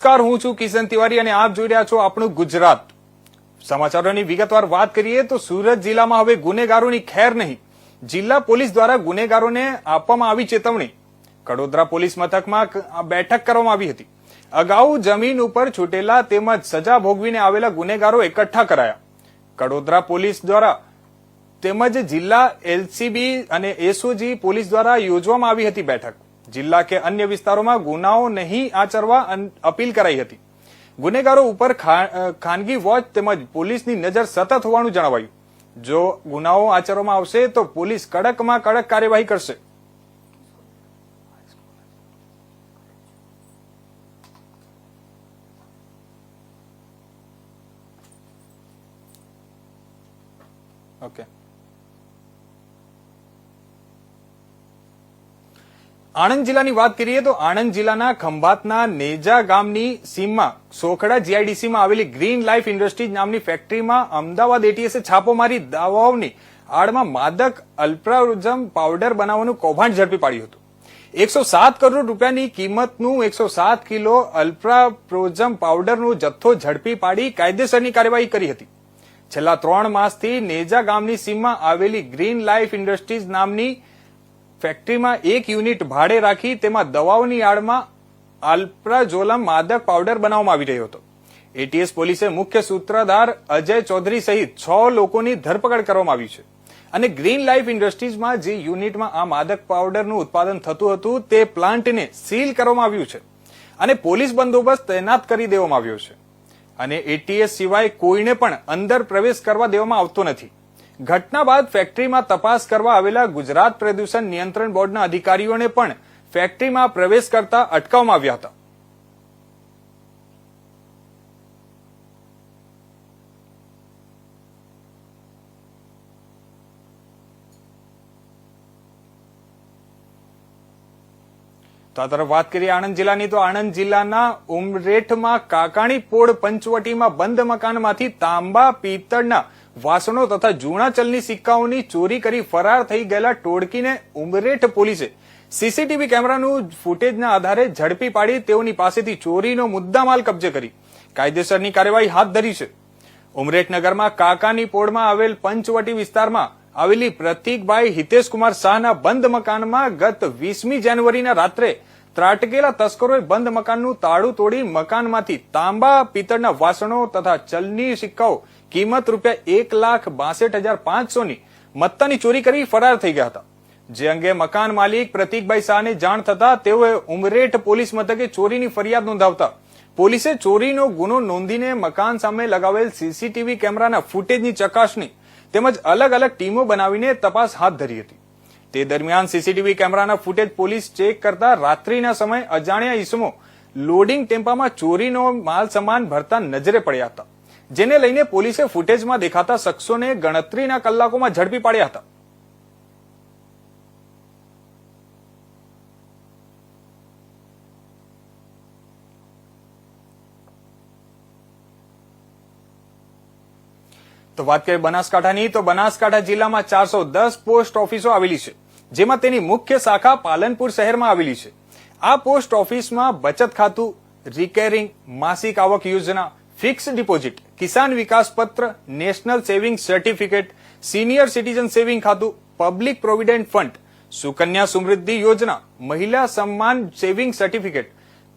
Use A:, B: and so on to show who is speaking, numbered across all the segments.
A: નમસ્કાર, હું છું કિશન તિવારી અને આપ જોઈ રહ્યા છો આપણું ગુજરાત. સમાચારોની વિગતવાર વાત કરીએ તો સુરત જિલ્લામાં હવે ગુનેગારોની ખેર નહીં. જિલ્લા પોલીસ દ્વારા ગુનેગારોને આપવામાં આવી ચેતવણી. કડોદરા પોલીસ મથકમાં બેઠક કરવામાં આવી હતી. અગાઉ જમીન ઉપર છૂટેલા તેમજ સજા ભોગવીને આવેલા ગુનેગારો એકઠા કરાયા. કડોદરા પોલીસ દ્વારા તેમજ જિલ્લા એલસીબી અને એસઓજી પોલીસ દ્વારા યોજવામાં આવી હતી બેઠક. જિલ્લા કે અન્ય વિસ્તારોમાં ગુનાઓ નહીં આચરવા અપીલ કરાઈ હતી. ગુનેગારો ઉપર ખાનગી વોચ તેમજ પોલીસની નજર સતત હોવાનું જણાવાયું. જો ગુનાઓ આચરવામાં આવશે તો પોલીસ કડકમાં કડક કાર્યવાહી કરશે. ઓકે, આણંદ જિલ્લાની વાત કરીએ તો આણંદ જિલ્લાના ખંભાતના નેજા ગામની સીમમાં સોખડા જીઆઈડીસીમાં આવેલી ગ્રીન લાઈફ ઇન્ડસ્ટ્રીઝ નામની ફેક્ટરીમાં અમદાવાદ એટીએસે છાપો મારી દાવાઓની આડમાં માદક અલ્ટ્રાઝમ પાવડર બનાવવાનું કૌભાંડ ઝડપી પાડ્યું હતું. 107 કરોડ રૂપિયાની કિંમતનું 107 કિલો અલ્ટ્રાઝમ પાવડરનો જથ્થો ઝડપી પાડી કાયદેસરની કાર્યવાહી કરી હતી. છેલ્લા 3 માસથી નેજા ગામની સીમમાં આવેલી ગ્રીન લાઈફ ઇન્ડસ્ટ્રીઝ નામની ફેક્ટરીમાં એક યુનિટ ભાડે રાખી તેમાં દવાઓની આડમાં અલ્ટ્રાઝોલમ માદક પાવડર બનાવવામાં આવી રહ્યો હતો. એટીએસ પોલીસે મુખ્ય સૂત્રધાર અજય ચૌધરી સહિત 6 લોકોની ધરપકડ કરવામાં આવી છે અને ગ્રીન લાઈફ ઇન્ડસ્ટ્રીઝમાં જે યુનિટમાં આ માદક પાવડરનું ઉત્પાદન થતું હતું તે પ્લાન્ટને સીલ કરવામાં આવ્યું છે અને પોલીસ બંદોબસ્ત તૈનાત કરી દેવામાં આવ્યો છે અને એટીએસ સિવાય કોઈને પણ અંદર પ્રવેશ કરવા દેવામાં આવતો નથી. ઘટના બાદ ફેક્ટરીમાં તપાસ કરવા આવેલા ગુજરાત પ્રદૂષણ નિયંત્રણ બોર્ડના અધિકારીઓને પણ ફેક્ટરીમાં પ્રવેશ કરતા અટકાવવામાં આવ્યા હતા. તો આ તરફ વાત કરીએ આણંદ જિલ્લાની તો આણંદ જિલ્લાના ઉમરેઠમાં કાકાણી પોળ પંચવટીમાં બંધ મકાનમાંથી તાંબા પિત્તળના વાસણો તથા જૂના ચલની સિક્કાઓની ચોરી કરી ફરાર થઈ ગયેલા ટોળકીને ઉમરેઠ પોલીસે સીસીટીવી કેમેરાનું ફૂટેજના આધારે ઝડપી પાડી તેઓની પાસેથી ચોરીનો મુદ્દામાલ કબજે કરી કાયદેસરની કાર્યવાહી હાથ ધરી છે. ઉમરેઠ નગરમાં કાકાની પોળમાં આવેલ પંચવટી વિસ્તારમાં આવેલી પ્રતીકભાઈ હિતેશકુમાર શાહના બંધ મકાનમાં ગત 20મી જાન્યુઆરીના રાત્રે ત્રાટકેલા તસ્કરોએ બંધ મકાનનું તાળું તોડી મકાનમાંથી તાંબા પિત્તળના વાસણો તથા ચલની સિક્કાઓ કિંમત ₹1,62,500 ની મત્તાની ચોરી કરી ફરાર થઈ ગયા હતા. જે અંગે મકાન માલિક પ્રતીકભાઈ શાહને જાણ થતા તેઓએ ઉમરેઠ પોલીસ મથકે ચોરીની ફરિયાદ નોંધાવતા પોલીસે ચોરીનો ગુનો નોંધીને મકાન સામે લગાવેલ સીસીટીવી કેમેરાના ફૂટેજની ચકાસણી તેમજ અલગ અલગ ટીમો બનાવીને તપાસ હાથ ધરી હતી. તે દરમિયાન સીસીટીવી કેમેરાના ફૂટેજ પોલીસ ચેક કરતા રાત્રિના સમયે અજાણ્યા ઈસમો લોડિંગ ટેમ્પામાં ચોરીનો માલ સામાન ભરતા નજરે પડ્યા હતા, જેને લઈને પોલીસે ફૂટેજમાં દેખાતા શખ્સોને ગણતરીના કલાકોમાં ઝડપી પાડ્યા હતા. તો વાત કરીએ બનાસકાંઠાની તો બનાસકાંઠા જિલ્લામાં 410 પોસ્ટ ઓફિસો આવેલી છે, જેમાં તેની મુખ્ય શાખા પાલનપુર શહેરમાં આવેલી છે. આ પોસ્ટ ઓફિસમાં બચત ખાતું, રિકેરિંગ, માસિક આવક યોજના, ફિક્સ ડિપોઝિટ, કિસાન વિકાસ પત્ર, national saving certificate, senior citizen saving ખાતું, પબ્લિક પ્રોવિડન્ટ ફંડ, સુકન્યા સમૃદ્ધિ યોજના, મહિલા સન્માન સેવિંગ સર્ટિફિકેટ,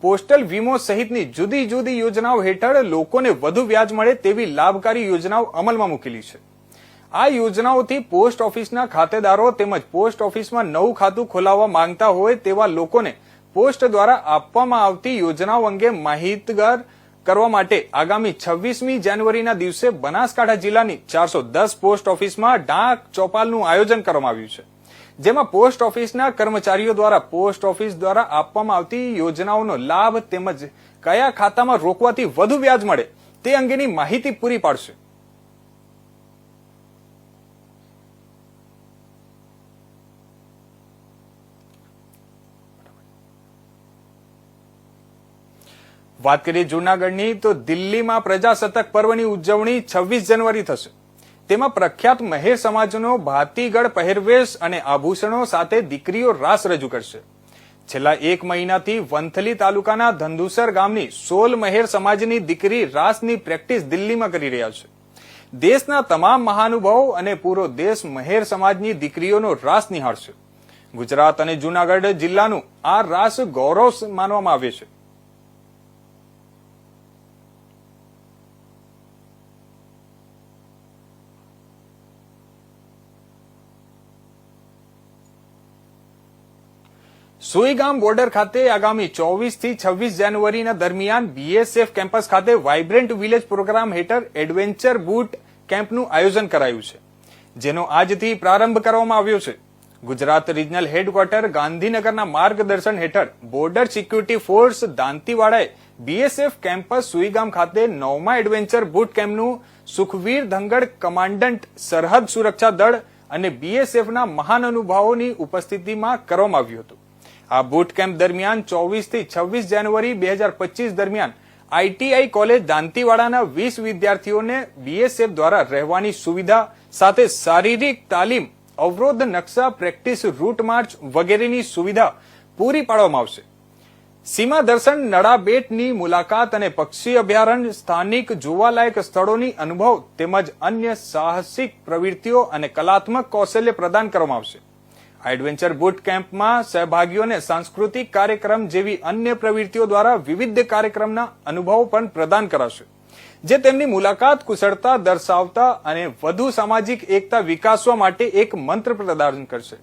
A: પોસ્ટલ વીમો સહિતની જુદી જુદી યોજનાઓ હેઠળ લોકોને વધુ વ્યાજ મળે તેવી લાભકારી યોજનાઓ અમલમાં મૂકેલી છે. આ યોજનાઓથી પોસ્ટ ઓફિસના ખાતેદારો તેમજ પોસ્ટ ઓફિસમાં નવું ખાતું ખોલાવવા માંગતા હોય તેવા લોકોને પોસ્ટ દ્વારા આપવામાં આવતી યોજનાઓ અંગે માહિતગાર કરવા માટે આગામી 26મી જાન્યુઆરીના દિવસે બનાસકાંઠા જિલ્લાની 410 પોસ્ટ ઓફિસમાં ડાક ચોપાલનું આયોજન કરવામાં આવ્યું છે, જેમાં પોસ્ટ ઓફિસના કર્મચારીઓ દ્વારા પોસ્ટ ઓફિસ દ્વારા આપવામાં આવતી યોજનાઓનો લાભ તેમજ કયા ખાતામાં રોકવાથી વધુ વ્યાજ મળે તે અંગેની માહિતી પૂરી પાડશે. વાત કરીએ જૂનાગઢની તો દિલ્હીમાં પ્રજાસત્તાક પર્વની ઉજવણી 26 જાન્યુઆરી થશે. તેમાં પ્રખ્યાત મહેર સમાજનો ભાતીગળ પહેરવેશ અને આભૂષણો સાથે દીકરીઓ રાસ રજૂ કરશે. છેલ્લા 1 મહિનાથી વંથલી તાલુકાના ધંધુસર ગામની સોલ મહેર સમાજની દીકરી રાસની પ્રેક્ટિસ દિલ્હીમાં કરી રહ્યા છે. દેશના તમામ મહાનુભાવો અને પૂરો દેશ મહેર સમાજની દીકરીઓનો રાસ નિહાળશે. ગુજરાત અને જૂનાગઢ જિલ્લાનું આ રાસ ગૌરવ માનવામાં આવે છે. સુઈગામ બોર્ડર ખાતે આગામી 24 થી 26 જાન્યુઆરીના દરમિયાન બીએસએફ કેમ્પસ ખાતે વાઇબ્રન્ટ વિલેજ પ્રોગ્રામ હેઠળ એડવેન્ચર બૂટ કેમ્પનું આયોજન કરાયું છે, જેનો આજથી પ્રારંભ કરવામાં આવ્યો છે. ગુજરાત રિજનલ હેડક્વાર્ટર ગાંધીનગરના માર્ગદર્શન હેઠળ બોર્ડર સિક્યુરિટી ફોર્સ દાંતીવાડાએ બીએસએફ કેમ્પસ સુઈગામ ખાતે 9મા એડવેન્ચર બૂટ કેમ્પનું સુખવીર ધંગડ કમાન્ડન્ટ સરહદ સુરક્ષા દળ અને બીએસએફના મહાન અનુભાવોની ઉપસ્થિતિમાં કરવામાં આવ્યું હતું. આ બૂટ કેમ્પ દરમિયાન 24 થી 26 જાન્યુઆરી 2025 દરમિયાન આઈટીઆઈ કોલેજ દાંતીવાડાના 20 વિદ્યાર્થીઓને બીએસએફ દ્વારા રહેવાની સુવિધા સાથે શારીરિક તાલીમ, અવરોધ નકશા, પ્રેક્ટિસ રૂટ માર્ચ વગેરેની સુવિધા પૂરી પાડવામાં આવશે. સીમા દર્શન, નડાબેટની મુલાકાત અને પક્ષી અભયારણ્ય, સ્થાનિક જોવાલાયક સ્થળોની અનુભવ તેમજ અન્ય સાહસિક પ્રવૃત્તિઓ અને કલાત્મક કૌશલ્ય પ્રદાન કરવામાં આવશે. આ એડવેન્ચર બૂટ કેમ્પમાં સહભાગીઓને સાંસ્કૃતિક કાર્યક્રમ જેવી અન્ય પ્રવૃત્તિઓ દ્વારા વિવિધ કાર્યક્રમના અનુભવો પણ પ્રદાન કરાશે, જે તેમની મુલાકાત કુશળતા દર્શાવતા અને વધુ સામાજિક એકતા વિકાસવા માટે એક મંત્ર પ્રદાન કરશે.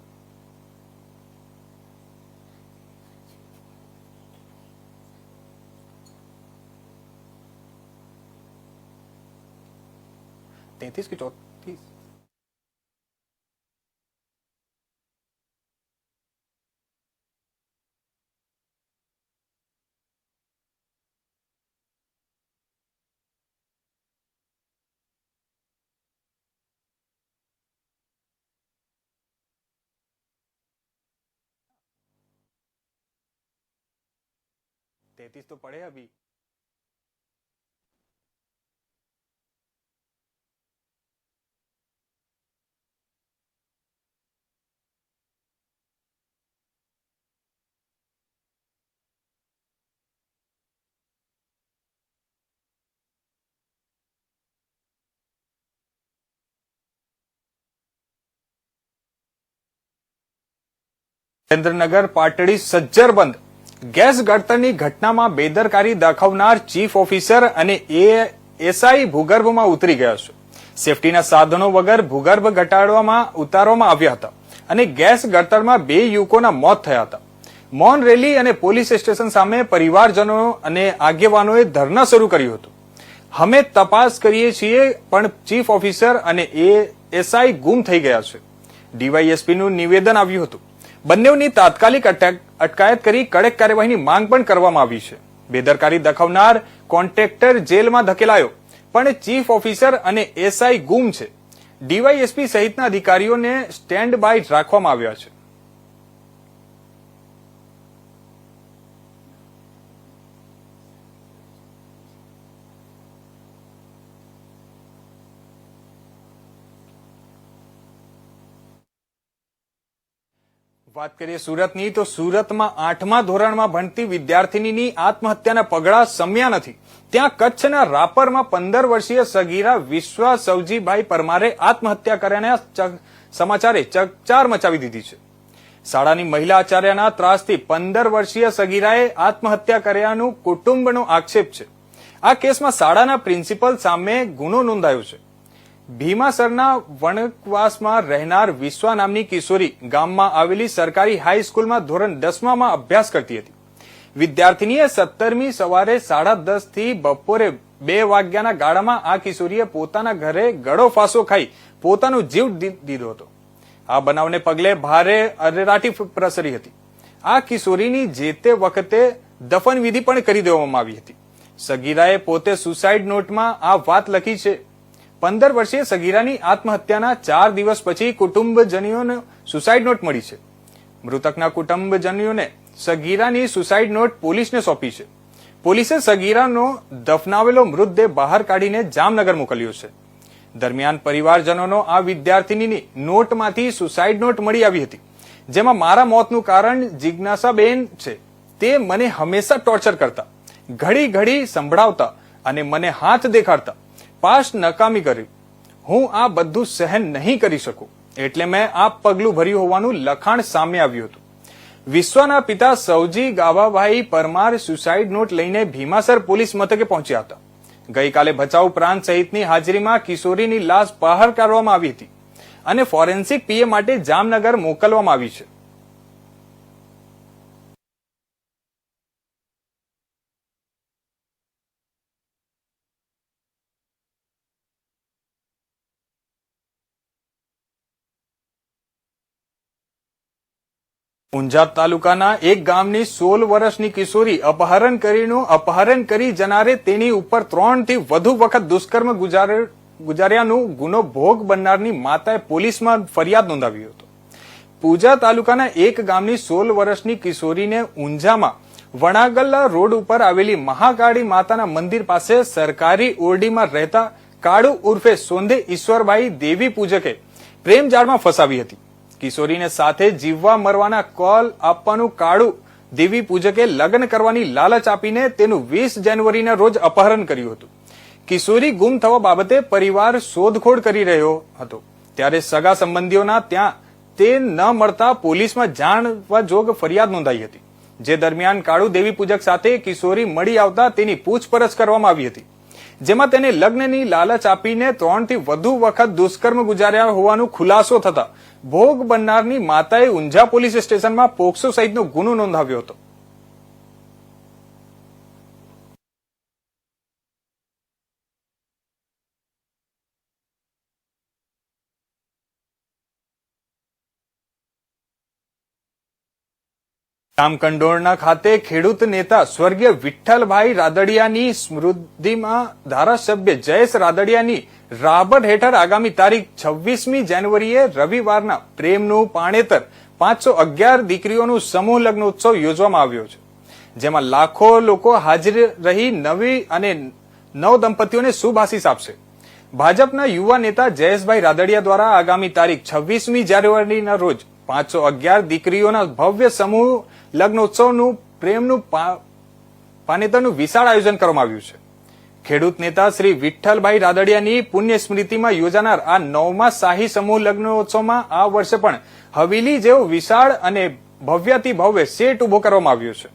A: तैतीस की 34 तो पढ़े अभी. સુરેન્દ્રનગર પાટડી સજ્જર બંધ ગેસ ગળતરની ઘટનામાં બેદરકારી દાખવનાર ચીફ ઓફિસર અને એએસઆઈ ભૂગર્ભમાં ઉતરી ગયા છે. સેફટીના સાધનો વગર ભૂગર્ભ ઉતારવામાં આવ્યા હતા અને ગેસ ગળતરમાં 2 યુવકોના મોત થયા હતા. મૌન રેલી અને પોલીસ સ્ટેશન સામે પરિવારજનો અને આગેવાનોએ ધરણા શરૂ કર્યું હતું. અમે તપાસ કરીએ છીએ, પણ ચીફ ઓફિસર અને એએસઆઈ ગુમ થઈ ગયા છે. ડીવાયએસપીનું નિવેદન આવ્યું હતું. બંનેની તાત્કાલિક અટકાયત કરી કડક કાર્યવાહીની માંગ પણ કરવામાં આવી છે. બેદરકારી દાખવનાર કોન્ટ્રાક્ટર જેલમાં ધકેલાયો, પણ ચીફ ઓફિસર અને એસઆઈ ગુમ છે. ડીવાયએસપી સહિતના અધિકારીઓને સ્ટેન્ડ બાય રાખવામાં આવ્યા છે. વાત કરીએ સુરતની, તો સુરતમાં 8મા ધોરણમાં ભણતી વિદ્યાર્થિનીની આત્મહત્યાના પગલા શમ્યા નથી, ત્યાં કચ્છના રાપરમાં 15 વર્ષીય સગીરા વિશ્વા સવજીભાઈ પરમારે આત્મહત્યા કર્યાના સમાચારે ચકચાર મચાવી દીધી છે. શાળાની મહિલા આચાર્યના ત્રાસથી 15 વર્ષીય સગીરાએ આત્મહત્યા કર્યાનું કુટુંબનો આક્ષેપ છે. આ કેસમાં શાળાના પ્રિન્સિપલ સામે ગુનો નોંધાયો છે. ભીમાસરના વણકવાસમાં રહેનાર વિશ્વા નામની કિશોરી ગામમાં આવેલી સરકારી હાઈસ્કૂલમાં ધોરણ 10માં અભ્યાસ કરતી હતી. વિદ્યાર્થીનીએ 17મી સવારે 10:30 થી બપોરે 2 વાગ્યાના ગાળામાં આ કિશોરીએ પોતાના ઘરે ગળો ફાંસો ખાઈ પોતાનો જીવ દીધો હતો. આ બનાવને પગલે ભારે અરેરાટી પ્રસરી હતી. આ કિશોરીની જે તે વખતે દફનવિધિ પણ કરી દેવામાં આવી હતી. સગીરાએ પોતે સુસાઇડ નોટમાં આ વાત લખી છે. 15 વર્ષીય સગીરાની આત્મહત્યાના 4 દિવસ પછી કુટુંબજનોને સુસાઇડ નોટ મળી છે. મૃતકના કુટુંબજનોને સગીરાની સુસાઇડ નોટ પોલીસને સોંપી છે. પોલીસે સગીરાનો દફનાવેલો મૃતદેહ બહાર કાઢીને જામનગર મોકલ્યો છે. દરમિયાન પરિવારજનોનો આ વિદ્યાર્થીનીની નોટમાંથી સુસાઇડ નોટ મળી આવી હતી, જેમાં મારા મોતનું કારણ જિજ્ઞાસાબેન છે. તે મને હંમેશા ટોર્ચર કરતા, ઘડી ઘડી સંભળાવતા અને મને હાથ દેખાડતા. પાસ નકામી કર્યું. હું આ બધું સહન નહીં કરી શકું, એટલે મેં આ પગલું ભર્યું હોવાનું લખાણ સામે આવ્યું હતું. વિશ્વના પિતા સૌજી ગાવાભાઈ પરમાર સુસાઇડ નોટ લઈને ભીમાસર પોલીસ મથકે પહોંચ્યા હતા. ગઈકાલે ભચાઉ પ્રાંત સહિતની હાજરીમાં કિશોરીની લાશ બહાર કાઢવામાં આવી હતી અને ફોરેન્સિક પીએ માટે જામનગર મોકલવામાં આવી છે. ઊંઝા તાલુકાના એક ગામની 16 વર્ષની કિશોરી અપહરણ કરી જનારે તેની ઉપર 3 થી વધુ વખત દુષ્કર્મ ગુજાર્યાનો ગુનો ભોગ બનનારની માતાએ પોલીસમાં ફરિયાદ નોંધાવી હતો. પૂજા તાલુકાના એક ગામની 16 વર્ષની કિશોરીને ઊંઝામાં વણાગલ્લા રોડ ઉપર આવેલી મહાકાળી માતાના મંદિર પાસે સરકારી ઓરડીમાં રહેતા કાળુ ઉર્ફે સોંધે ઈશ્વરભાઈ દેવી પૂજકે પ્રેમજાળમાં ફસાવી હતી. કિશોરીને સાથે જીવવા મરવાના કોલ આપવાનું કાળુ દેવી પૂજકે લગ્ન કરવાની લાલચ આપીને તેનું 20 જાન્યુઆરીના રોજ અપહરણ કર્યું હતું. કિશોરી ગુમ થવા બાબતે પરિવાર શોધખોળ કરી રહ્યો હતો, ત્યારે સગા સંબંધીઓના ત્યાં તે ન મળતા પોલીસમાં જાણવા જોગ ફરિયાદ નોંધાઈ હતી. જે દરમિયાન કાળુ દેવી પૂજક સાથે કિશોરી મળી આવતા તેની પૂછપરછ કરવામાં આવી હતી, જેમાં તેને લગ્નની લાલચ આપીને 3 થી વધુ વખત દુષ્કર્મ ગુજાર્યા હોવાનું ખુલાસો થતા ભોગ બનનારની માતાએ ઊંઝા પોલીસ સ્ટેશનમાં પોક્સો સહિતનો ગુનો નોંધાવ્યો હતો. જામકંડોરણા ખાતે ખેડૂત નેતા સ્વર્ગીય વિઠ્ઠલભાઈ રાદડિયાની સ્મૃતિમાં ધારાસભ્ય જયેશ રાદડિયાની રાહબર હેઠળ આગામી તારીખ 26મી જાન્યુઆરીએ રવિવારના પ્રેમનું પાણેતર 511 દીકરીઓનું સમૂહ લગ્નોત્સવ યોજવામાં આવ્યો છે, જેમાં લાખો લોકો હાજર રહી નવી અને નવ દંપતીઓને શુભ આશીષ આપશે. ભાજપના યુવા નેતા જયેશભાઈ રાદડિયા દ્વારા આગામી તારીખ 26મી જાન્યુઆરીના રોજ 511 દીકરીઓના ભવ્ય સમૂહ લગ્નોત્સવનું પ્રેમનું પાનેતરનું વિશાળ આયોજન કરવામાં આવ્યું છે. ખેડૂત નેતા શ્રી વિઠ્ઠલભાઈ રાદડિયાની પુણ્ય સ્મૃતિમાં યોજાનાર આ 9મા શાહી સમૂહ લગ્નોત્સવમાં આ વર્ષે પણ હવેલી જેવો વિશાળ અને ભવ્યાતિ ભવ્ય સેટ ઉભો કરવામાં આવ્યો છે.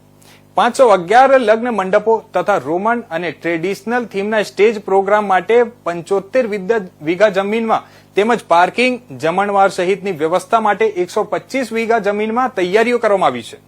A: 511 લગ્ન મંડપો તથા રોમન અને ટ્રેડિશનલ થીમના સ્ટેજ પ્રોગ્રામ માટે 75 વીઘા જમીનમાં તેમજ પાર્કિંગ, જમણવાર સહિતની વ્યવસ્થા માટે 125 વીઘા જમીનમાં તૈયારીઓ કરવામાં આવી છે.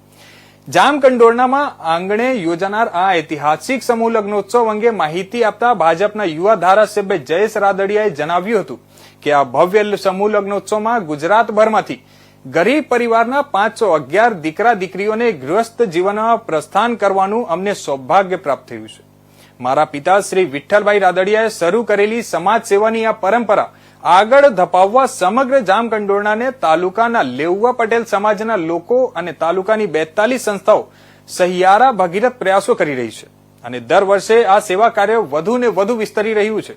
A: જામકંડોરણામાં આંગણે યોજાનાર આ ઐતિહાસિક સમૂહ લગ્નોત્સવ અંગે માહિતી આપતા ભાજપના યુવા ધારાસભ્ય જયેશ રાદડિયાએ જણાવ્યું હતું કે આ ભવ્ય સમૂહ લગ્નોત્સવમાં ગુજરાતભરમાંથી ગરીબ પરિવારના 511 દીકરા દીકરીઓને ગૃહસ્થ જીવનમાં પ્રસ્થાન કરવાનું અમને સૌભાગ્ય પ્રાપ્ત થયું છે. મારા પિતા શ્રી વિઠ્ઠલભાઈ રાદડિયાએ શરૂ કરેલી સમાજ સેવાની આ પરંપરા આગળ ધપાવવા સમગ્ર જામકંડોરણાને તાલુકાના લેઉવા પટેલ સમાજના લોકો અને તાલુકાની 42 સંસ્થાઓ સહિયારા ભગીરથ પ્રયાસો કરી રહી છે અને દર વર્ષે આ સેવા કાર્ય વધુ ને વધુ વિસ્તરી રહ્યું છે.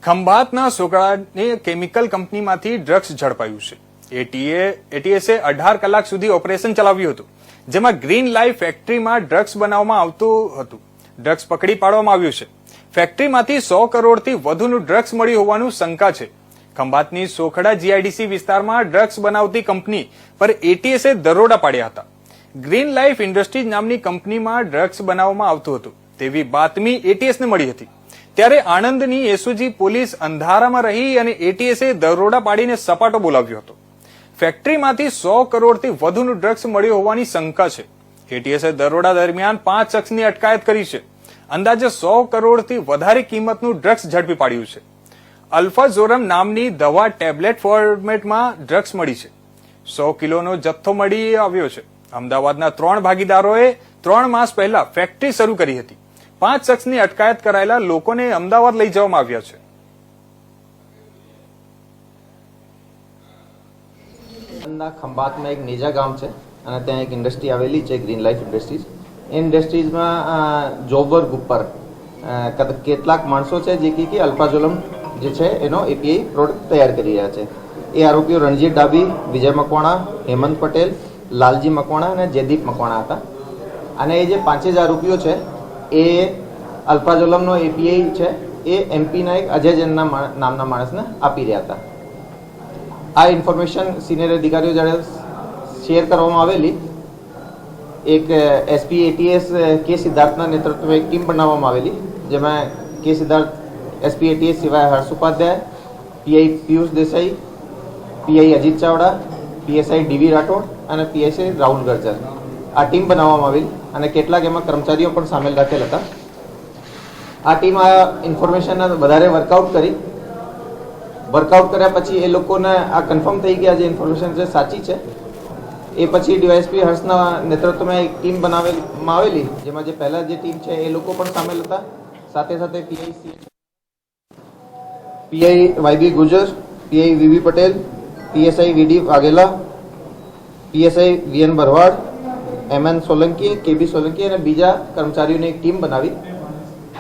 A: ખંભાતના સોકડાની કેમિકલ કંપનીમાંથી ડ્રગ્સ ઝડપાયું છે. એટીએસે 18 કલાક સુધી ઓપરેશન ચલાવ્યું હતું, જેમાં ગ્રીન લાઈફ ફેક્ટરીમાં ડ્રગ્સ બનાવવામાં આવતું હતું. ડ્રગ્સ પકડી પાડવામાં આવ્યું છે. ફેક્ટરીમાંથી 100 કરોડથી વધુનું ડ્રગ્સ મળ્યું હોવાનું શંકા છે. ખંભાતની સોખડા જીઆઈડીસી વિસ્તારમાં ડ્રગ્સ બનાવતી કંપની પર એટીએસે દરોડા પાડ્યા હતા. ગ્રીન લાઈફ ઇન્ડસ્ટ્રીઝ નામની કંપનીમાં ડ્રગ્સ બનાવવામાં આવતું હતું તેવી બાતમી એટીએસને મળી હતી, ત્યારે આણંદની એસઓજી પોલીસ અંધારામાં રહી અને એટીએસે દરોડા પાડીને સપાટો બોલાવ્યો હતો. ફેક્ટરીમાંથી 100 કરોડથી વધુનું ડ્રગ્સ મળ્યું હોવાની શંકા છે. એટીએસે દરોડા દરમિયાન 5 શખ્સની અટકાયત કરી છે. અંદાજે 100 કરોડથી વધારે કિંમતનું ડ્રગ્સ ઝડપી પાડ્યું છે. અલ્ફાઝોરમ નામની દવા ટેબ્લેટ ફોર્મેટમાં ડ્રગ્સ મળી છે. 100 કિલોનો જથ્થો મળી આવ્યો છે. અમદાવાદના 3 ભાગીદારોએ 3 માસ પહેલા ફેક્ટરી શરૂ કરી હતી. 5 શખ્સની અટકાયત કરાયેલા લોકોને અમદાવાદ લઈ જવામાં આવ્યા છે.
B: खंभात में एक नेजा गांव है અને ત્યાં એક ઇન્ડસ્ટ્રી આવેલી છે ગ્રીન લાઈફ ઇન્ડસ્ટ્રીઝ. એ ઇન્ડસ્ટ્રીઝમાં જોબ વર્ક ઉપર કેટલાક માણસો છે જે કે અલ્ફાઝોલમ જે છે એનો એપીઆઈ પ્રોડક્ટ તૈયાર કરી રહ્યા છે. એ આરોપીઓ રણજીત ડાબી, વિજય મકવાણા, હેમંત પટેલ, લાલજી મકવાણા અને જયદીપ મકવાણા હતા. અને એ જે 5 જ આરોપીઓ છે એ અલ્ફાઝોલમનો એપીઆઈ છે એ એમપીના એક અજય જૈનના નામના માણસને આપી રહ્યા હતા. આ ઇન્ફોર્મેશન સિનિયર અધિકારીઓ જ્યારે શેર કરવામાં આવેલી, એક એસપી એટીએસ કે સિદ્ધાર્થના નેતૃત્વમાં એક ટીમ બનાવવામાં આવેલી, જેમાં કે સિદ્ધાર્થ, એસપી એટીએસ સિવાય Harsh Upadhyay, PI Piyush Desai, PI Ajit Chavda, PSI DV Rathod અને પીએસઆઈ રાહુલ ગર્જર, આ ટીમ બનાવવામાં આવેલી અને કેટલાક એમાં કર્મચારીઓ પણ સામેલ રાખેલ હતા. આ ટીમ આ ઇન્ફોર્મેશન વધારે વર્કઆઉટ કર્યા પછી એ લોકોને આ કન્ફર્મ થઈ ગયા જે ઇન્ફોર્મેશન છે સાચી છે. એ પછી ડીવાયએસપી હર્ષના નેતૃત્વમાં એક ટીમ બનાવવામાં આવેલી, જેમાં જે પહેલા જે ટીમ છે એ લોકો પણ સામેલ હતા. સાથે સાથે PI YB Gujar, PI VV Patel, PSI VD Vaghela, PSI VN Bharwad, MN Solanki, KB Solanki અને બીજા કર્મચારીઓની એક ટીમ બનાવી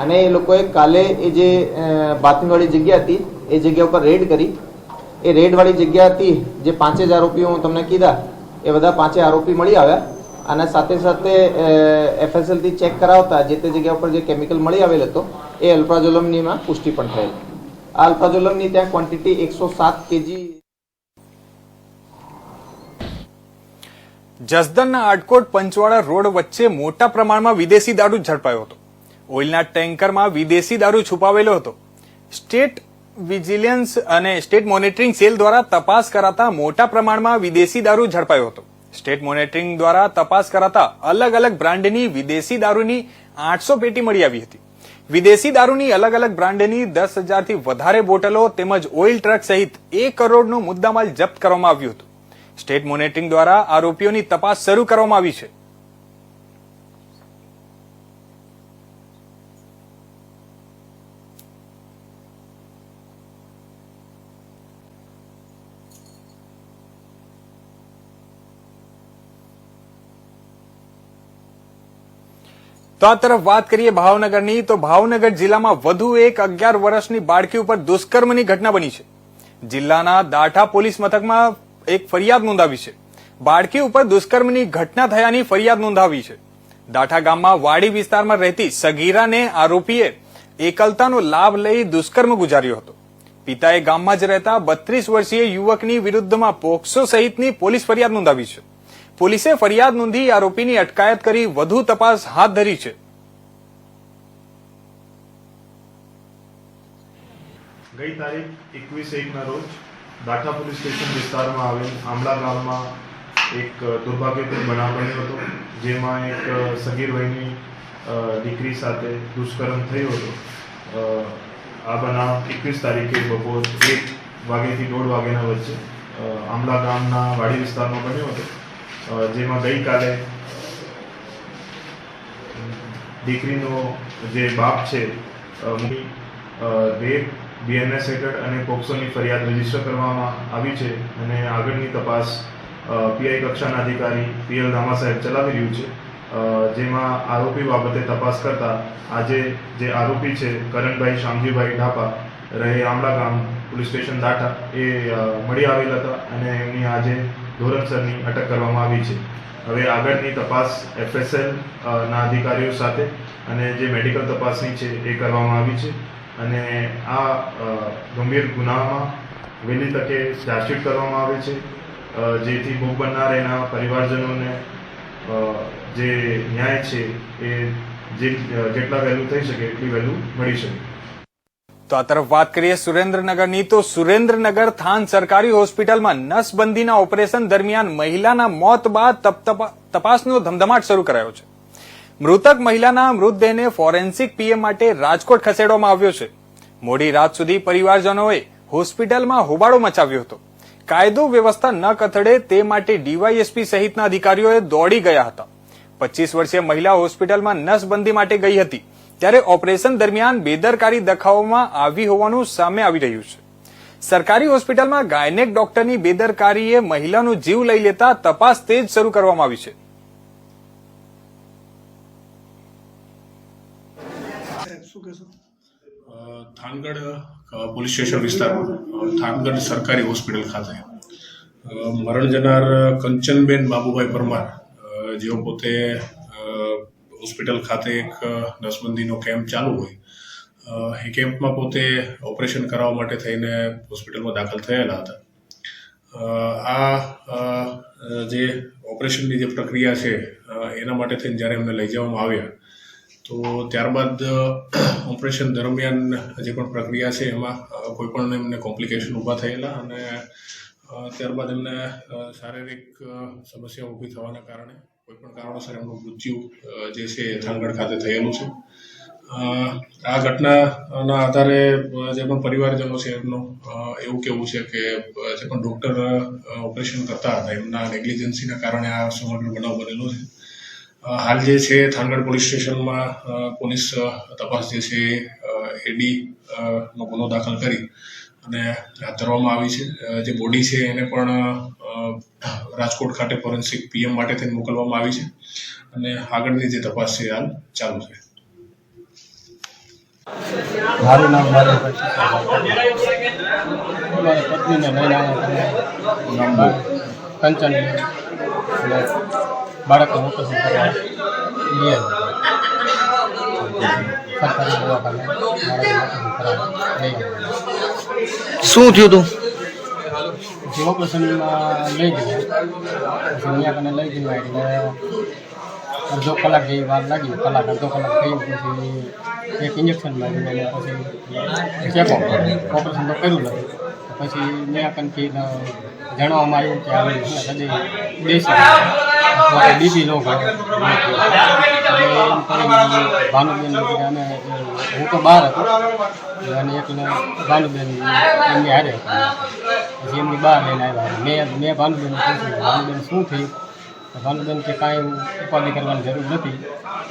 B: અને એ લોકોએ કાલે એ જે બાતમીવાળી જગ્યા હતી એ જગ્યા ઉપર રેડ કરી. એ રેડવાળી જગ્યા હતી જે 5 જ આરોપીઓ હું તમને કીધા એ બધા 5 આરોપી મળી આવ્યા અને સાથે સાથે એફએસએલથી ચેક કરાવતા જે તે જગ્યા ઉપર જે કેમિકલ મળી આવેલ હતો એ અલ્ફાઝોલમનીમાં પુષ્ટિ પણ થયેલ. આ અલ્ફાઝોલમની ત્યાં ક્વોન્ટિટી 107 કેજી.
A: જસદણના આટકોટ પંચવાડા રોડ વચ્ચે મોટા પ્રમાણમાં વિદેશી દારૂ ઝડપાયો હતો. ઓઇલના ટેન્કરમાં વિદેશી દારૂ છુપાવેલો હતો. સ્ટેટ વિજિલન્સ અને સ્ટેટ મોનિટરિંગ સેલ દ્વારા તપાસ કરાતા મોટા પ્રમાણમાં વિદેશી દારૂ ઝડપાયો હતો. સ્ટેટ મોનિટરિંગ દ્વારા તપાસ કરાતા અલગ અલગ બ્રાન્ડની વિદેશી દારૂની 800 પેટી મળી આવી હતી. વિદેશી દારૂની અલગ અલગ બ્રાન્ડની 10,000 થી વધારે બોટલો તેમજ ઓઇલ ટ્રક સહિત 1 કરોડનો મુદ્દામાલ જપ્ત કરવામાં આવ્યું હતું. સ્ટેટ મોનિટરિંગ દ્વારા આરોપીઓની તપાસ શરૂ કરવામાં આવી છે. તો આ તરફ વાત કરીએ ભાવનગરની, તો ભાવનગર જિલ્લામાં વધુ એક 11 વર્ષની બાળકી ઉપર દુષ્કર્મની ઘટના બની છે. જિલ્લાના દાઠા પોલીસ મથકમાં એક ફરિયાદ નોંધાવી છે. બાળકી ઉપર દુષ્કર્મની ઘટના થયાની ફરિયાદ નોંધાવી છે. દાઠા ગામમાં વાડી વિસ્તારમાં રહેતી સગીરાને આરોપીએ એકલતાનો લાભ લઈ દુષ્કર્મ ગુજાર્યો હતો. પિતાએ ગામમાં જ રહેતા 32 વર્ષીય યુવકની વિરુદ્ધમાં પોક્સો સહિતની પોલીસ ફરિયાદ નોંધાવી છે. પોલીસે ફરિયાદ નોંધી આરોપીની અટકાયત કરી વધુ તપાસ હાથ ધરી છે.
C: ગઈ તારીખ 21/1ના રોજ દાઠા પોલીસ સ્ટેશન વિસ્તારમાં આવેલ આંબલા ગામમાં એક દુર્ભાગ્યપૂર્ણ બનાવ બન્યો હતો, જેમાં એક સગીર વયની દીકરી સાથે દુષ્કર્મ થયો હતો. આ બનાવ 21 તારીખે બપોર 1 વાગ્યાથી 1:30 વાગ્યાના વચ્ચે આંબલા ગામના વાડી વિસ્તારમાં બન્યો હતો, જેમાં ગઈકાલે દીકરીનો જે બાપ છે રેપ, બીએનએસ હેઠળ અને પોક્સોની ફરિયાદ રજીસ્ટર કરવામાં આવી છે અને આગળની તપાસ પીઆઈ કક્ષાના અધિકારી પીએલ રામા સાહેબ ચલાવી રહ્યું છે. જેમાં આરોપી બાબતે તપાસ કરતા આજે જે આરોપી છે કરણભાઈ શામજીભાઈ ઢાપા રહે આંબલા ગામ પોલીસ સ્ટેશન દાઠા એ મળી આવેલ હતા અને એમની આજે ધોરણસરની અટક કરવામાં આવી છે. હવે આગળની તપાસ એફએસએલ ના અધિકારીઓ સાથે અને જે મેડિકલ તપાસની છે એ કરવામાં આવી છે અને આ ગંભીર ગુનામાં વહેલી તકે ચાર્જશીટ કરવામાં આવે છે, જેથી ભોગ બનનાર એના પરિવારજનોને જે ન્યાય છે એ જેટલા વહેલું થઈ શકે એટલી વહેલું મળી શકે.
A: તો આ તરફ વાત કરીએ સુરેન્દ્રનગરની, તો સુરેન્દ્રનગર થાન સરકારી હોસ્પિટલમાં નસબંધીના ઓપરેશન દરમિયાન મહિલાના મોત બાદ તપાસનો ધમધમાટ શરૂ કરાયો છે. મૃતક મહિલાના મૃતદેહને ફોરેન્સિક પીએમ માટે રાજકોટ ખસેડવામાં આવ્યો છે. મોડી રાત સુધી પરિવારજનોએ હોસ્પિટલમાં હોબાળો મચાવ્યો હતો. કાયદો વ્યવસ્થા ન કથળે તે માટે ડીવાયએસપી સહિતના અધિકારીઓએ દોડી ગયા હતા. 25 વર્ષીય મહિલા હોસ્પિટલમાં નસબંધી માટે ગઈ હતી, ત્યારે ઓપરેશન દરમિયાન બેદરકારી દાખવવામાં આવી હોવાનું સામે આવી રહ્યું છે. સરકારી હોસ્પિટલમાં ગાયનેક ડોક્ટરની બેદરકારીએ મહિલાનો જીવ લઈ લેતા તપાસ તેજ શરૂ કરવામાં આવી છે.
D: થાનગઢ પોલીસ સ્ટેશન વિસ્તારમાં થાનગઢ સરકારી હોસ્પિટલ ખાતે મરણ જનાર કંચનબેન બાબુભાઈ પરમાર જેઓ પોતે હોસ્પિટલ ખાતે એક નસબંધીનો કેમ્પ ચાલુ હોય એ કેમ્પમાં પોતે ઓપરેશન કરાવવા માટે થઈને હોસ્પિટલમાં દાખલ થયેલા હતા. આ જે ઓપરેશનની જે પ્રક્રિયા છે એના માટે થઈને જ્યારે એમને લઈ જવામાં આવ્યા તો ત્યારબાદ ઓપરેશન દરમિયાન જે પણ પ્રક્રિયા છે એમાં કોઈ પણ એમને કોમ્પ્લિકેશન ઊભા થયેલા અને ત્યારબાદ એમને શારીરિક સમસ્યા ઊભી થવાના કારણે કોઈ પણ કારણોસર એમનું મૃત્યુ જે છે થાનગઢ ખાતે થયેલું છે. આ ઘટનાના આધારે જે પણ પરિવારજનો છે એમનું એવું કહેવું છે કે જે પણ ડૉક્ટર ઓપરેશન કરતા હતા એમના નેગ્લિજન્સીના કારણે આ સમગ્ર બનાવ બનેલો છે. હાલ જે છે થાનગઢ પોલીસ સ્ટેશનમાં પોલીસ તપાસ જે છે એડી નો ગુનો દાખલ કરી અને હાથ ધરવામાં આવી છે. જે બોડી છે એને પણ રાજકોટ ખાતે ફોરેન્સિક પીએમ માટે થઈને મોકલવામાં આવી છે અને આગળની જે તપાસ છે હાલ ચાલુ છે.
E: મારું નામ મારી પત્નીને લઈને આવ્યા કંચન અને બાળકનું ઓપરેશન કરવા લઈ સરકારી દવાખાને
F: શું થયું હતું?
E: પછી ઓપરેશનમાં લઈ ગયા પછી અહીંયા કને લઈ ગયા એટલે અડધો કલાક જેવી વાર લાગી. અડધો કલાક થઈ પછી એક ઇન્જેક્શન માર્યું અને પછી ચેકઅપ ઓપરેશન તો કર્યું નથી. પછી ત્યાં કનથી જાણવામાં આવ્યું કે આવી હજી દેશી બીજી લો ભાનુબેન અને હું તો બહાર હતો અને એકને ભાનુબેન એમની હારે પછી એમની બહાર લઈને આવ્યા. મેં ભાનુબેન પૂછ્યું ભાનુબેન શું થયું? ભાનુબેન કે કાંઈ ઉપાધિ કરવાની જરૂર નથી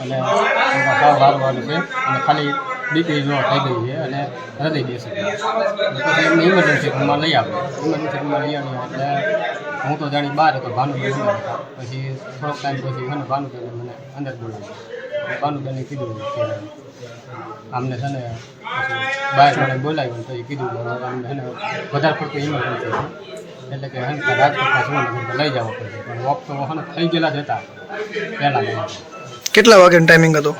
E: અને સાવ સારવાનું છે અને ખાલી બીપી લો થઈ ગઈ છે અને હૃદય બેસી ગયું. પછી એમને ઇમરજન્સી રૂમમાં લઈ આવ્યો. ઇમરજન્સી રૂમમાં લઈ આવ્યા એટલે હું તો જાણી બહાર હતો, ભાનુબેન અંદર હતા. પછી થોડોક ટાઈમ પછી મને ભાનુબેને મને અંદર બોલાવ્યું. ભાનુબેને કીધું કે આમને છે ને પછી બહાર મને બોલાવ્યું તો એ કીધું અમને છે ને વધારે પડતું ઇમરજન્સી છે એટલે કે રાજકોટમાં સુરેન્દ્રનગર લઈ જવો પડશે. પણ વોક તો હને થઈ ગયેલા જ હતા પહેલાં.
F: કેટલા વાગ્યાનો ટાઈમિંગ હતો?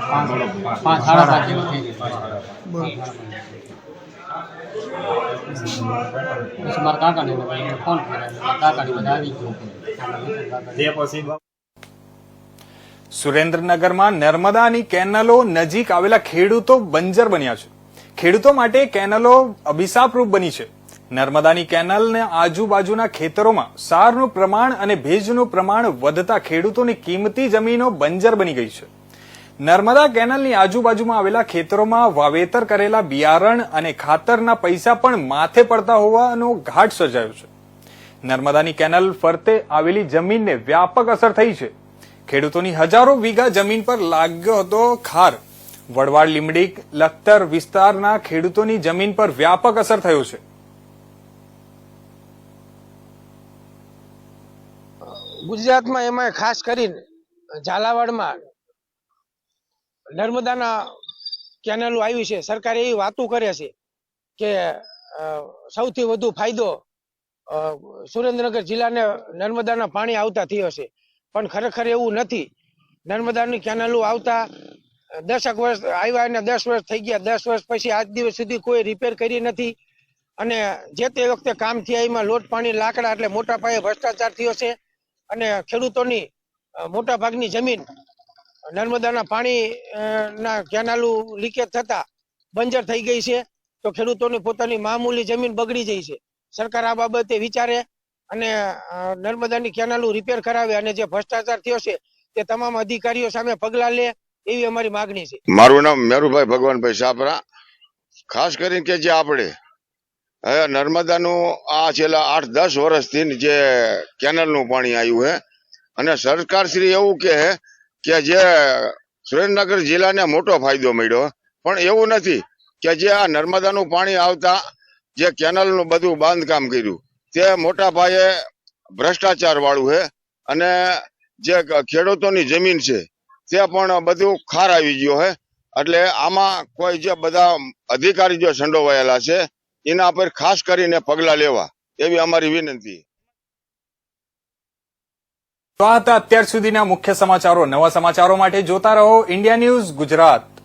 E: 5 સાડા 5 જેવું થઈ ગયું. પછી મારા કાકાને ફોન કર્યો, કાકાની બધા આવી ગયો.
A: સુરેન્દ્રનગરમાં નર્મદાની કેનલો નજીક આવેલા ખેડૂતો બંજર બન્યા છે. ખેડૂતો માટે કેનલો અભિશાપરૂપ બની છે. નર્મદાની કેનલને આજુબાજુના ખેતરોમાં સારનું પ્રમાણ અને ભેજનું પ્રમાણ વધતા ખેડૂતોની કિંમતી જમીનો બંજર બની ગઈ છે. નર્મદા કેનલની આજુબાજુમાં આવેલા ખેતરોમાં વાવેતર કરેલા બિયારણ અને ખાતરના પૈસા પણ માથે પડતા હોવાનો ઘાટ સર્જાયો છે. નર્મદાની કેનલ ફરતે આવેલી જમીનને વ્યાપક અસર થઈ છે. ખેડૂતોની હજારો વીઘા જમીન પર લાગ્યો હતો ખાર. વડવાડ, લીમડી, લખતર વિસ્તારના ખેડૂતોની જમીન પર વ્યાપક અસર થયો છે.
G: ગુજરાતમાં એમાં ખાસ કરીને ઝાલાવાડમાં નર્મદાના કેનલો આવી છે. સરકાર એવી વાતો કરે છે કે સૌથી વધુ ફાયદો સુરેન્દ્રનગર જિલ્લાને નર્મદાના પાણી આવતા થયો છે, પણ ખરેખર એવું નથી. નર્મદાની કેનલો આવતા 10 વર્ષ આવ્યા અને 10 વર્ષ થઈ ગયા. 10 વર્ષ પછી આજ દિવસ સુધી કોઈ રિપેર કરી નથી અને જે તે વખતે કામ થયા એમાં લોટ પાણી લાકડા એટલે મોટા પાયે ભ્રષ્ટાચાર થયો છે અને ખેડૂતોની મોટા ભાગની જમીન નર્મદાના પાણી ના કેનાલો લીકેજ થતા બંજર થઈ ગઈ છે. તો ખેડૂતોની પોતાની મામૂલી જમીન બગડી જાય છે. સરકાર આ બાબતે વિચારે અને નર્મદાની કેનાલો રિપેર કરાવે અને જે ભ્રષ્ટાચાર થયો છે તે તમામ અધિકારીઓ સામે પગલાં લે એવી અમારી માગણી છે.
H: મારું નામ મેરુભાઈ ભગવાનભાઈ સાપરા. ખાસ કરીને કે જે આપણે હવે નર્મદાનું આ છેલ્લા 8-10 વર્ષથી જે કેનલનું પાણી આવ્યું છે અને સરકાર શ્રી એવું કહે કે જે સુરેન્દ્રનગર જિલ્લાને મોટો ફાયદો મળ્યો, પણ એવું નથી. કે જે આ નર્મદાનું પાણી આવતા જે કેનલનું બધું બાંધકામ કર્યું તે મોટા પાયે ભ્રષ્ટાચાર વાળું છે અને જે ખેડૂતોની જમીન છે તે પણ બધું ખાર આવી ગયો છે. એટલે આમાં કોઈ જે બધા અધિકારી જો સંડોવાયેલા છે એના પર ખાસ કરીને પગલાં લેવા એવી અમારી વિનંતી.
A: તો આ હતા અત્યાર સુધીના મુખ્ય સમાચારો. નવા સમાચારો માટે જોતા રહો ઇન્ડિયા ન્યૂઝ ગુજરાત.